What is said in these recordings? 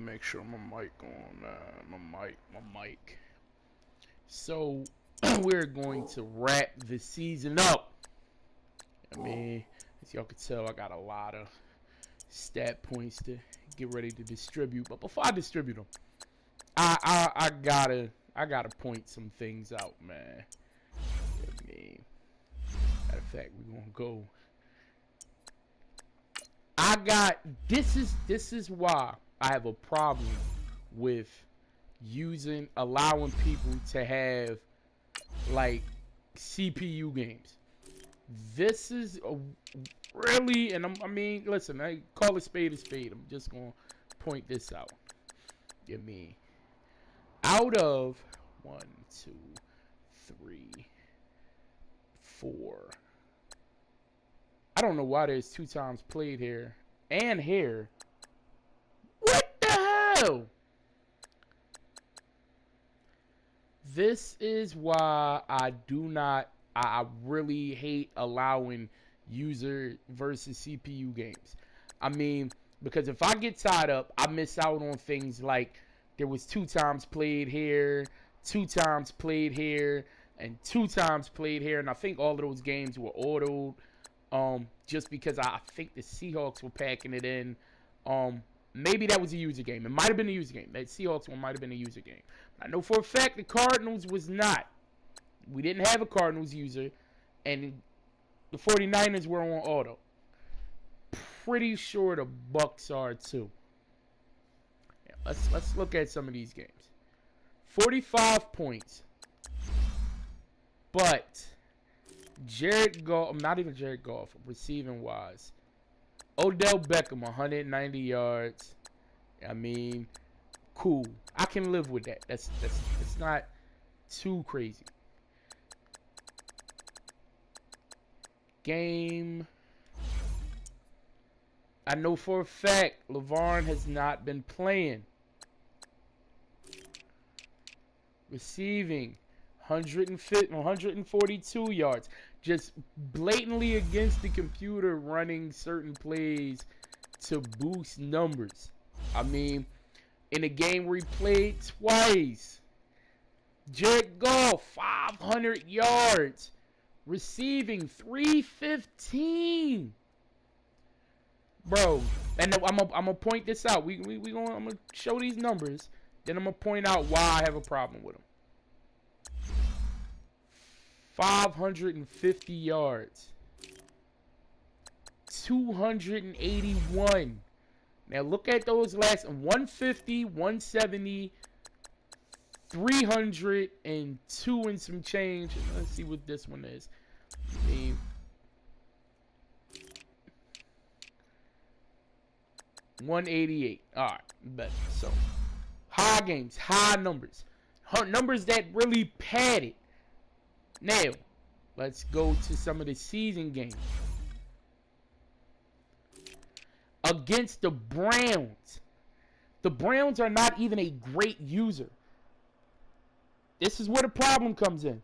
make sure my mic on. My mic. So we're going to wrap the season up. I mean, as y'all can tell, I got a lot of stat points to get ready to distribute. But before I distribute them, I gotta point some things out, man. I mean, matter of fact, we're gonna go. This is why I have a problem with allowing people to have like CPU games. This is a really, and I mean, listen, I call a spade a spade. I'm just gonna point this out. I mean, out of 1, 2, 3, 4. I don't know why there's 2 times played here and here. What the hell? This is why I really hate allowing user versus CPU games. I mean, because if I get tied up, I miss out on things like there was 2 times played here, 2 times played here, and 2 times played here. And I think all of those games were autoed. Just because I think the Seahawks were packing it in. Maybe that was a user game. It might have been a user game. That Seahawks one might have been a user game. I know for a fact the Cardinals was not. We didn't have a Cardinals user, and the 49ers were on auto. Pretty sure the Bucks are too. Yeah, let's look at some of these games. 45 points. But Jared Goff, not even Jared Goff, receiving wise. Odell Beckham, 190 yards. I mean, cool. I can live with that. That's not too crazy. Game. I know for a fact LeVarn has not been playing. Receiving 142 yards. Just blatantly against the computer running certain plays to boost numbers. I mean, in a game where he played twice. Jared Goff, 500 yards. Receiving 315. Bro, and I'm gonna point this out. I'm gonna show these numbers. Then I'm gonna point out why I have a problem with them. 550 yards. 281. Now look at those last 150, 170, 302 and some change. Let's see what this one is. I mean, $188. All right, bet. So high games, high numbers, numbers that really padded. Now, let's go to some of the season games. Against the Browns. The Browns are not even a great user. This is where the problem comes in.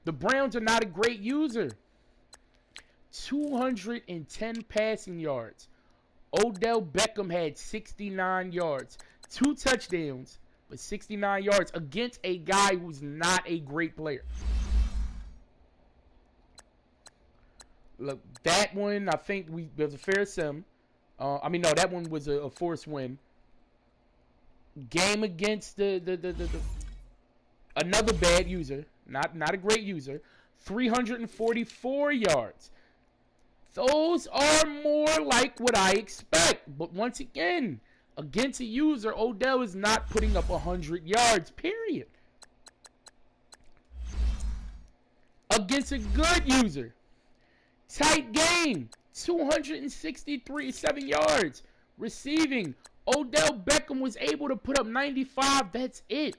The Browns are not a great user. 210 passing yards. Odell Beckham had 69 yards. 2 touchdowns. But 69 yards against a guy who's not a great player. Look, that one, I think there was a fair sim. No, that one was a forced win. Game against another bad user, not a great user. 344 yards. Those are more like what I expect. But once again, against a user, Odell is not putting up 100 yards, period. Against a good user, tight game, 263 yards. Receiving, Odell Beckham was able to put up 95. That's it.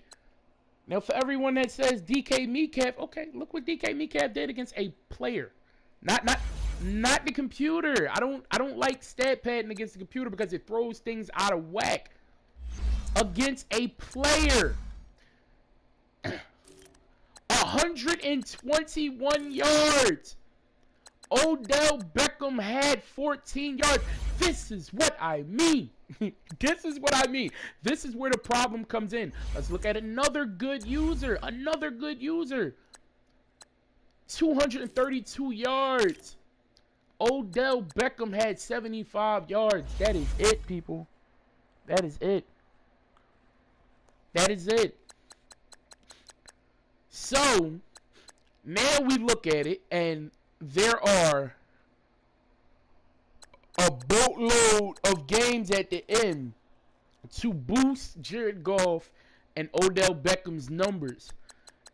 Now, for everyone that says DK Metcalf, okay, look what DK Metcalf did against a player. Not the computer. I don't like stat padding against the computer because it throws things out of whack. Against a player. 121 yards. Odell Beckham had 14 yards. This is what I mean. This is what I mean. This is where the problem comes in. Let's look at another good user. Another good user. 232 yards. Odell Beckham had 75 yards. That is it, people. That is it. That is it. So, now we look at it, and there are a boatload of games at the end to boost Jared Goff and Odell Beckham's numbers.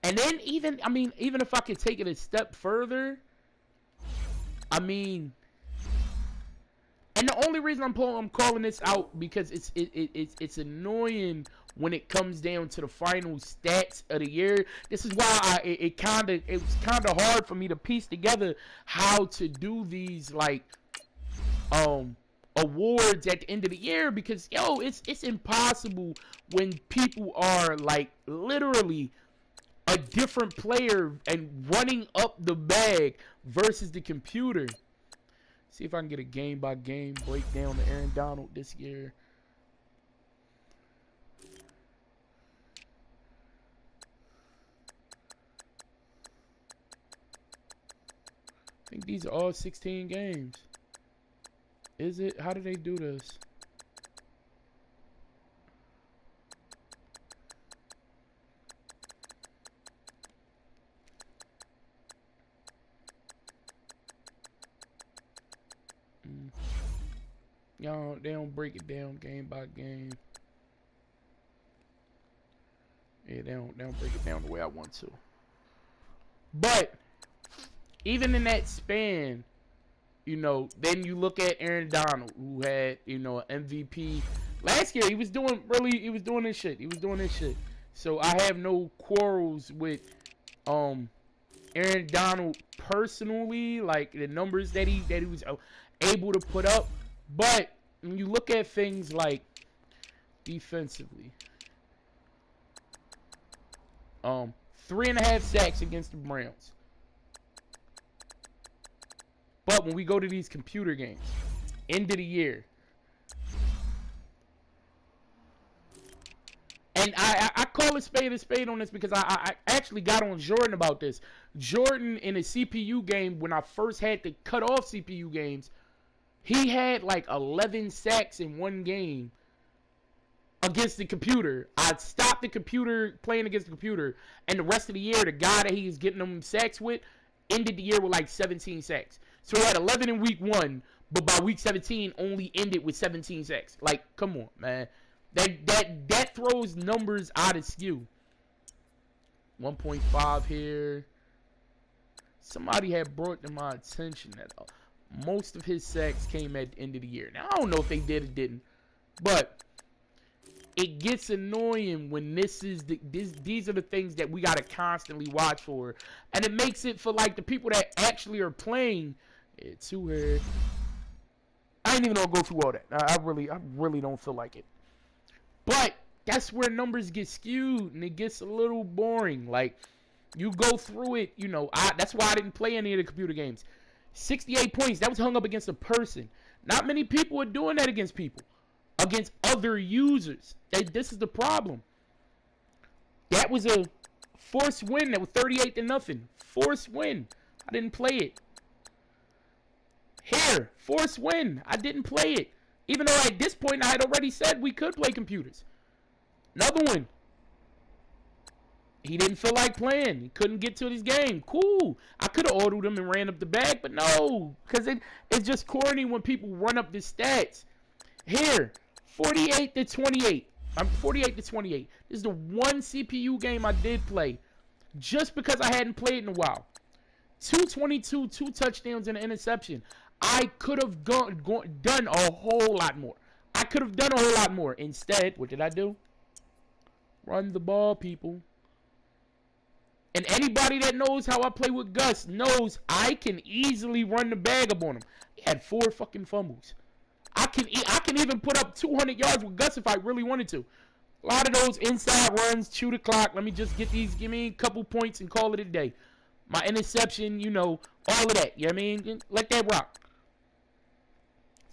And then even if I could take it a step further, and the only reason I'm calling this out because it's annoying when it comes down to the final stats of the year. This is why it was kind of hard for me to piece together how to do these awards at the end of the year, because it's impossible when people are like literally a different player and running up the bag versus the computer. See if I can get a game by game breakdown of Aaron Donald this year. I think these are all 16 games. Is it? How do they do this? Y'all, they don't break it down game by game. Yeah, they don't break it down the way I want to. But even in that span, then you look at Aaron Donald, who had, an MVP last year. He was doing this shit. So I have no quarrels with Aaron Donald personally, like the numbers that he was able to put up. But when you look at things like defensively, 3.5 sacks against the Browns. But when we go to these computer games, end of the year, and I call a spade on this because I actually got on Jordan about this. Jordan, in a CPU game, when I first had to cut off CPU games, he had like 11 sacks in one game against the computer. I stopped the computer playing against the computer, and the rest of the year, the guy that he was getting them sacks with ended the year with like 17 sacks. So he had 11 in week 1, but by week 17 only ended with 17 sacks. Like, come on, man. That throws numbers out of skew. 1.5 here. Somebody had brought to my attention that most of his sacks came at the end of the year. Now, I don't know if they did or didn't, but it gets annoying when these are the things that we got to constantly watch for. And it makes it for, like, the people that actually are playing. It's too weird. I ain't even gonna go through all that. I really don't feel like it. But that's where numbers get skewed and it gets a little boring. Like, you go through it, that's why I didn't play any of the computer games. 68 points, that was hung up against a person. Not many people are doing that against people. Against other users. This is the problem. That was a forced win. That was 38-0. Forced win. I didn't play it. Here, forced win. I didn't play it. Even though at this point I had already said we could play computers. Another one. He didn't feel like playing. He couldn't get to his game. Cool. I could have ordered him and ran up the bag, but no. Because it's just corny when people run up the stats. Here, 48-28. I'm 48-28. This is the one CPU game I did play. Just because I hadn't played in a while. 222, 2 touchdowns and an interception. I could have done a whole lot more. I could have done a whole lot more. Instead, what did I do? Run the ball, people. And anybody that knows how I play with Gus knows I can easily run the bag up on him. He had 4 fucking fumbles. I can even put up 200 yards with Gus if I really wanted to. A lot of those inside runs, chew the clock. Let me just give me a couple points and call it a day. My interception, all of that. You know what I mean? Let that rock.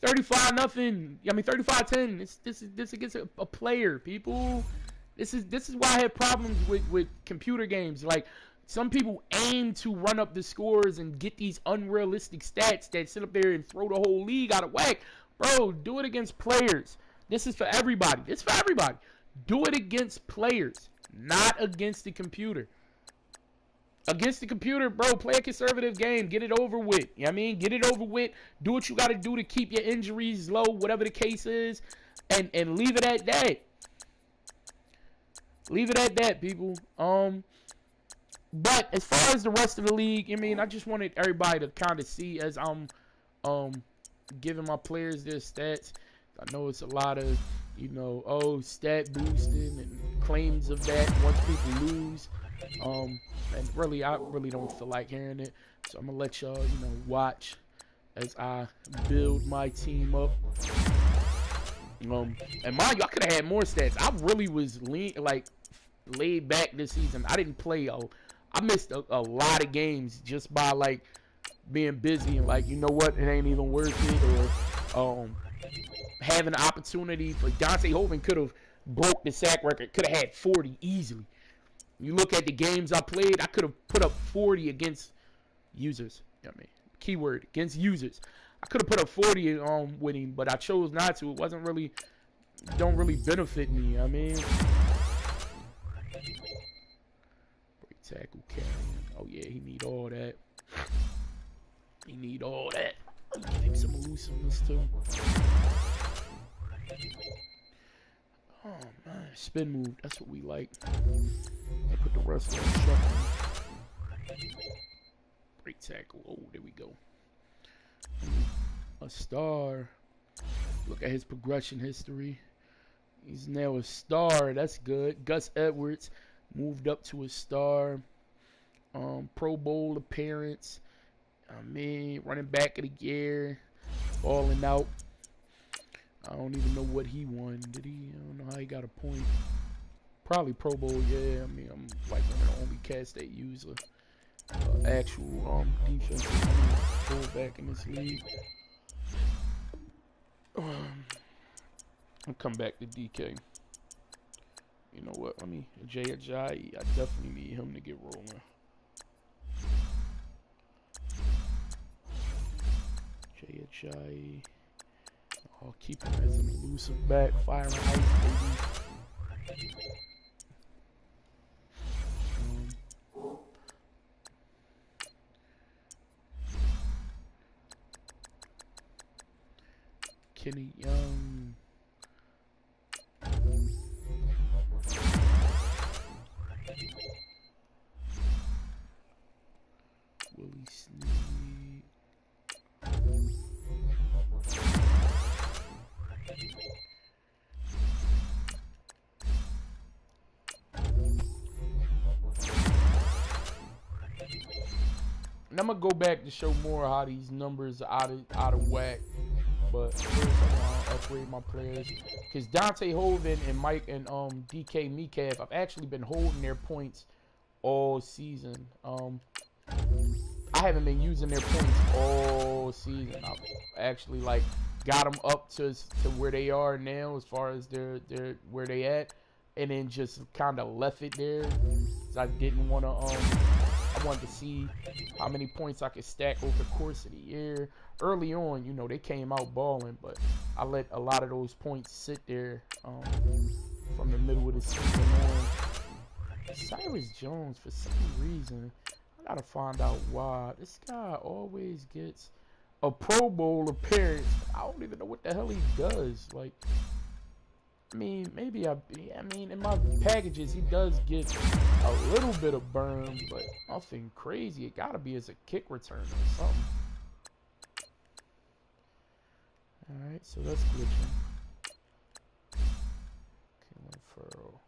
35-0. I mean 35-10. This against a player, people. This is why I have problems with computer games. Like, some people aim to run up the scores and get these unrealistic stats that sit up there and throw the whole league out of whack. Bro, do it against players. This is for everybody. It's for everybody. Do it against players, not against the computer. Against the computer, bro, play a conservative game. Get it over with. You know what I mean? Get it over with. Do what you got to do to keep your injuries low, whatever the case is, and leave it at that. Leave it at that, people. But as far as the rest of the league, I mean, I just wanted everybody to kind of see as I'm giving my players their stats. I know it's a lot of, you know, stat boosting and claims of that once people lose. And really, I really don't feel like hearing it. So I'm gonna let y'all, you know, watch as I build my team up. And mind you, I could have had more stats. I really was laid back this season. I didn't play. I missed a lot of games just by like being busy and like, you know what, it ain't even worth it, or having an opportunity for Dante Hoven could have broke the sack record. Could have had 40 easily. You look at the games I played, I could have put up 40 against users. You know what I mean? Keyword, against users. I could have put up 40 with him, but I chose not to. It wasn't really, don't really benefit me. You know what I mean? Break tackle carrying. Oh yeah, he need all that. He need all that. Give him some elusiveness too. Oh man, spin move. That's what we like. I put the rest on shuffle. Break tackle. Oh, there we go. A star. Look at his progression history. He's now a star. That's good. Gus Edwards moved up to a star. Pro Bowl appearance. I mean, running back of the year. Balling out. I don't even know what he won. Did he? I don't know how he got a point. Probably Pro Bowl, yeah. I mean, I'm like one of the only cats that use a actual defensive fullback in this league. I'll come back to DK. You know what? Let me Jay Ajayi. I definitely need him to get rolling. Jay Ajayi. I'll keep him as an elusive back, firing ice, baby. Kenny Young. Willie Snead. And I'm gonna go back to show more how these numbers are out of whack. But first I want to upgrade my players, because Dante Hoven and Mike and DK Metcalf, I've actually been holding their points all season. I haven't been using their points all season. I've actually like got them up to where they are now, as far as their where they at, and then just kind of left it there. Cause I didn't want to I wanted to see how many points I could stack over the course of the year. Early on, you know, they came out balling, but I let a lot of those points sit there from the middle of the season on. Cyrus Jones, for some reason, I gotta find out why. This guy always gets a Pro Bowl appearance. I don't even know what the hell he does. Like, I mean, maybe I mean, in my packages, he does get a little bit of burn, but nothing crazy. It gotta be as a kick return or something. Alright, so that's glitching. Killing Furrow.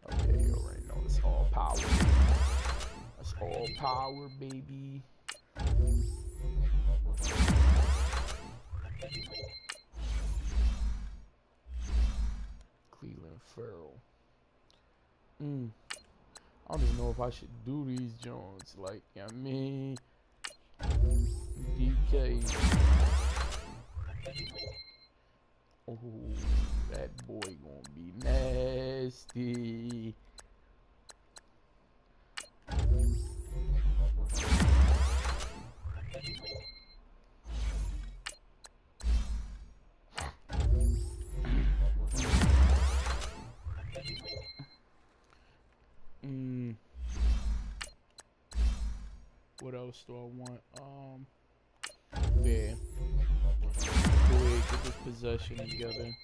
Okay, you already know it's all power. That's all power, baby. Cleveland Farrell. I don't even know if I should do these Jones. Like, you know what I mean? DK. Oh, that boy gonna be nasty. What else do I want? Yeah. Go ahead, get this possession together.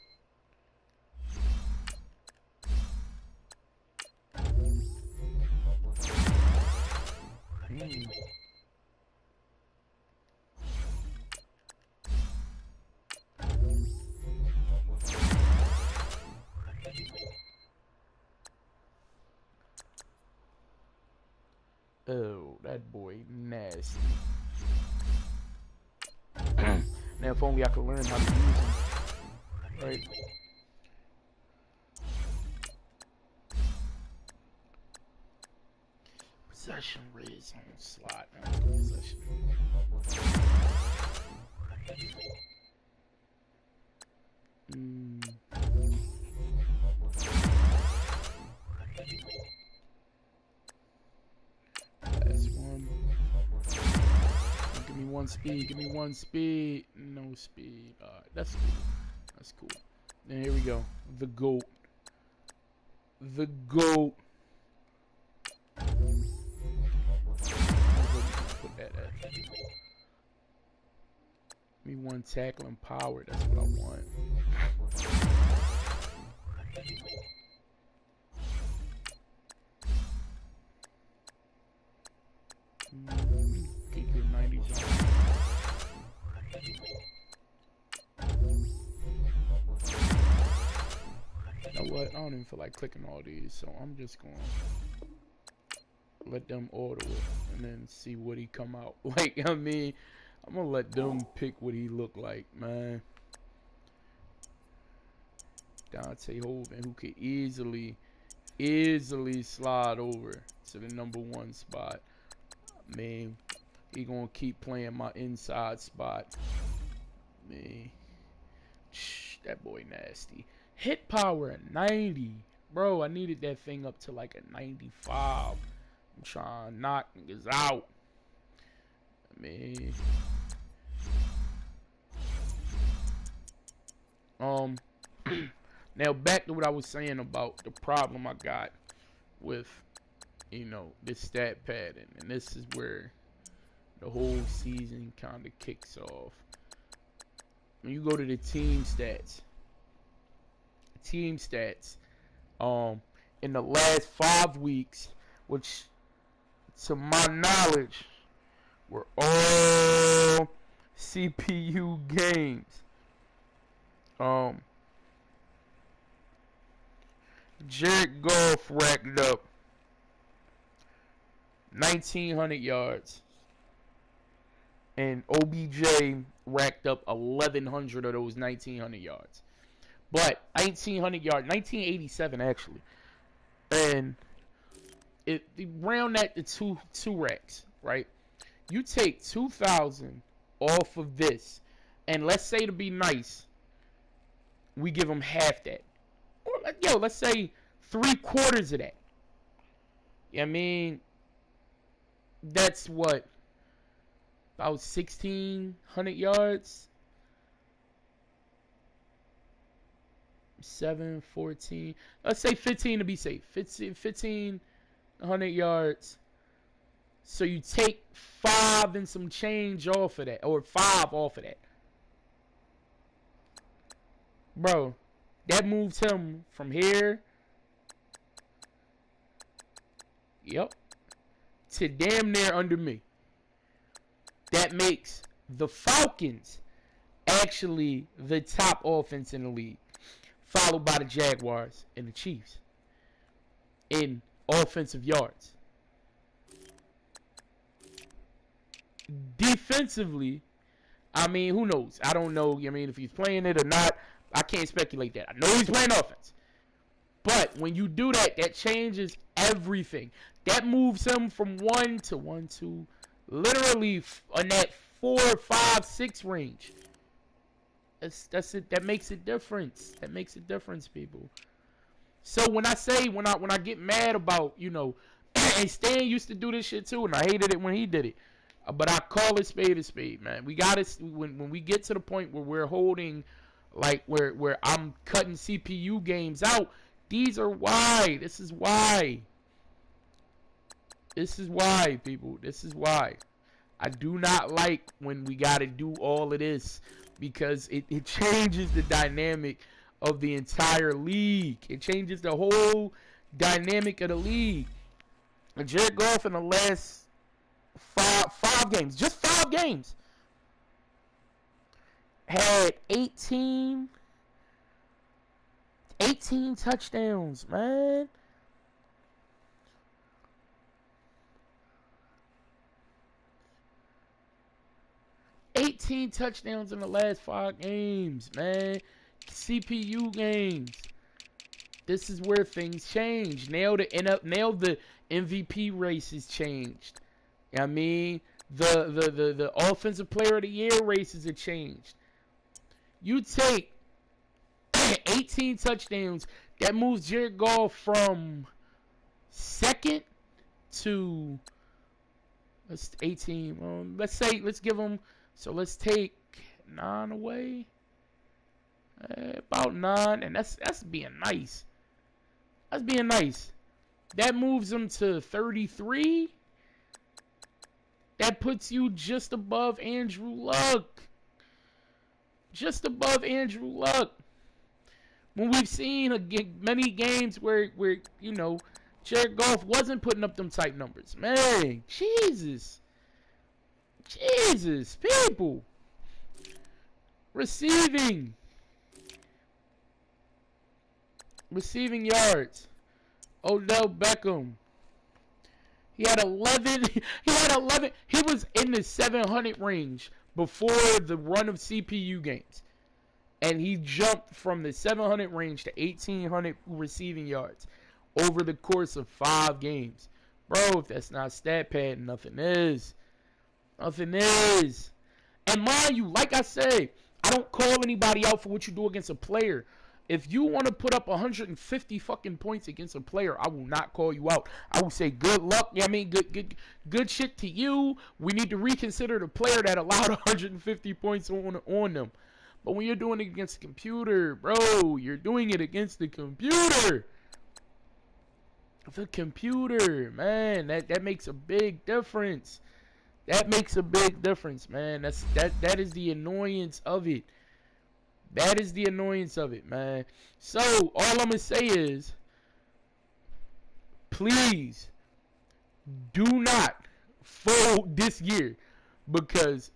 Oh, that boy nasty. Now, if only I could learn how to use him. Right? Possession red zone slot. Now let's go possession. Last one. Give me one speed. Give me one speed. No speed. Alright, that's cool. That's cool. And here we go. The GOAT. The GOAT. Put that at. Give me one tackling power. That's what I want. Get your 90s on. You know what? I don't even feel like clicking all these, so I'm just going to let them order it and then see what he come out. Like, I mean, I'm going to let them pick what he look like, man. Dante Hoven, who could easily slide over to the #1 spot. I mean, he gonna keep playing my inside spot. Man, that boy nasty. Hit power at 90. Bro, I needed that thing up to like a 95. I'm trying to knock niggas out. I mean, now back to what I was saying about the problem I got with, you know, this stat pattern, and this is where the whole season kind of kicks off. When you go to the team stats, in the last 5 weeks, which to my knowledge were all CPU games, Jared Goff racked up 1,900 yards, and OBJ racked up 1,100 of those 1,900 yards. But 1,900 yards, 1,987 actually, and it round that to two racks, right? You take 2,000 off of this, and let's say, to be nice, we give them half that, or let's say 3/4 of that. I mean, that's what, about 1,600 yards. 7, 14. Let's say 15 to be safe. 1,500 yards. So you take 5 and some change off of that, or 5 off of that. Bro, that moves him from here, yep, to damn near under me. That makes the Falcons actually the top offense in the league, followed by the Jaguars and the Chiefs in offensive yards. Defensively, I mean, who knows? I don't know. I mean, if he's playing it or not, I can't speculate that. I know he's playing offense. But when you do that, that changes everything. That moves him from 1 to 1, 2, literally in that 4, 5, 6 range. That's it. That makes a difference. That makes a difference, people. So when I get mad about, and Stan used to do this shit too, and I hated it when he did it. But I call it a spade, man. We got to when we get to the point where we're holding, like where I'm cutting CPU games out. These are why. This is why. This is why, people. This is why. I do not like when we got to do all of this because it changes the dynamic of the entire league. It changes the whole dynamic of the league. Jared Goff in the last five games, just 5 games, had 18 touchdowns, man. 18 touchdowns in the last 5 games, man. CPU games. This is where things change. Now the MVP race has changed. I mean, the offensive player of the year races have changed. You take 18 touchdowns, that moves Jared Goff from second to 18. Let's give him. So let's take 9 away. About 9, and that's being nice. That's being nice. That moves him to 33. That puts you just above Andrew Luck. Just above Andrew Luck. When we've seen many games where Jared Goff wasn't putting up them type numbers. Man, Jesus, people. Receiving yards. Odell Beckham. He had 11. He was in the 700 range before the run of CPU games. And he jumped from the 700 range to 1,800 receiving yards over the course of 5 games. Bro, if that's not stat pad, nothing is. Nothing is. And mind you, like I say, I don't call anybody out for what you do against a player. If you want to put up 150 fucking points against a player, I will not call you out. I will say good luck. Yeah, I mean, good shit to you. We need to reconsider the player that allowed 150 points on them. But when you're doing it against the computer, bro, you're doing it against the computer. The computer, man, that makes a big difference. That makes a big difference, man. That is the annoyance of it. That is the annoyance of it, man. So, all I'm going to say is, please do not fold this year, because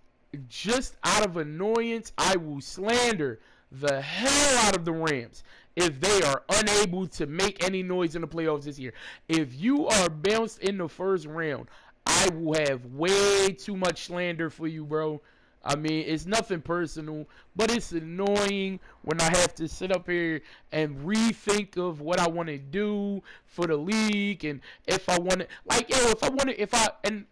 just out of annoyance, I will slander the hell out of the Rams if they are unable to make any noise in the playoffs this year. If you are bounced in the first round, I will have way too much slander for you, bro. I mean, it's nothing personal, but it's annoying when I have to sit up here and rethink of what I want to do for the league, and if I want to, and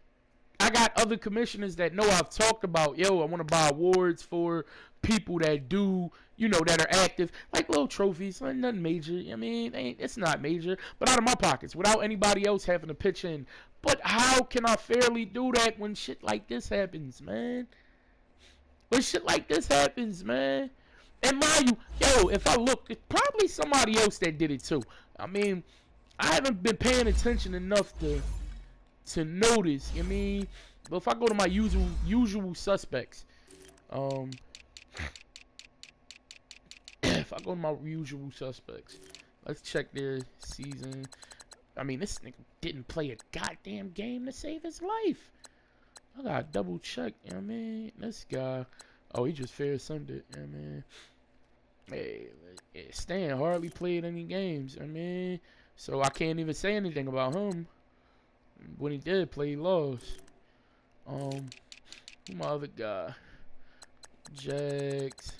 I got other commissioners that know I've talked about, I want to buy awards for people that do, that are active, like little trophies, like nothing major. I mean, it's not major, but out of my pockets, without anybody else having to pitch in. But how can I fairly do that when shit like this happens, man? When shit like this happens, man. And mind you, if I look, it's probably somebody else that did it too. I mean, I haven't been paying attention enough to notice. I mean, but if I go to my usual suspects, if I go to my usual suspects, let's check their season. I mean, this nigga didn't play a goddamn game to save his life. I gotta double check, I mean, this guy. Oh, he just fair Sunday, I mean. Hey, Stan hardly played any games, I mean. So I can't even say anything about him. When he did play, he lost. Who my other guy? Jags.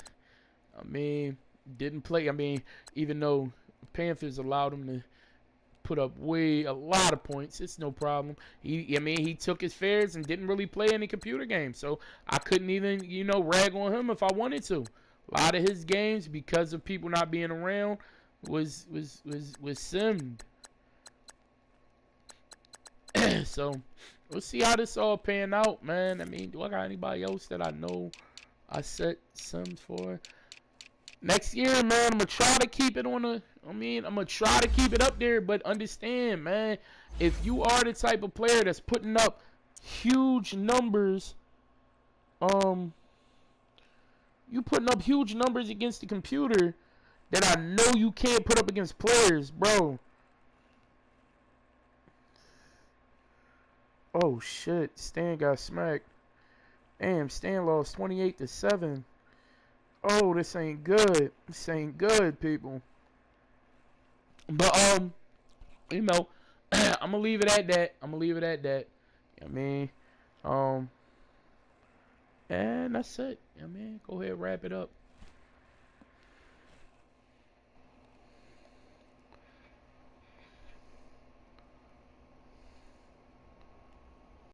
I mean, didn't play. I mean, even though Panthers allowed him to put up a lot of points, it's no problem. He took his fares and didn't really play any computer games, so I couldn't even, rag on him if I wanted to. A lot of his games, because of people not being around, was simmed. So we'll see how this all pan out, man. I mean, do I got anybody else that I know I set sims for? Next year, man, I'm gonna try to keep it on a. I'm gonna try to keep it up there, but understand, man, if you are the type of player that's putting up huge numbers, you putting up huge numbers against the computer that I know you can't put up against players, bro. Oh shit, Stan got smacked. Damn, Stan lost 28-7. Oh, this ain't good. This ain't good, people. But you know, I'm gonna leave it at that. I'm gonna leave it at that. I mean, um, and that's it. I mean, go ahead, wrap it up.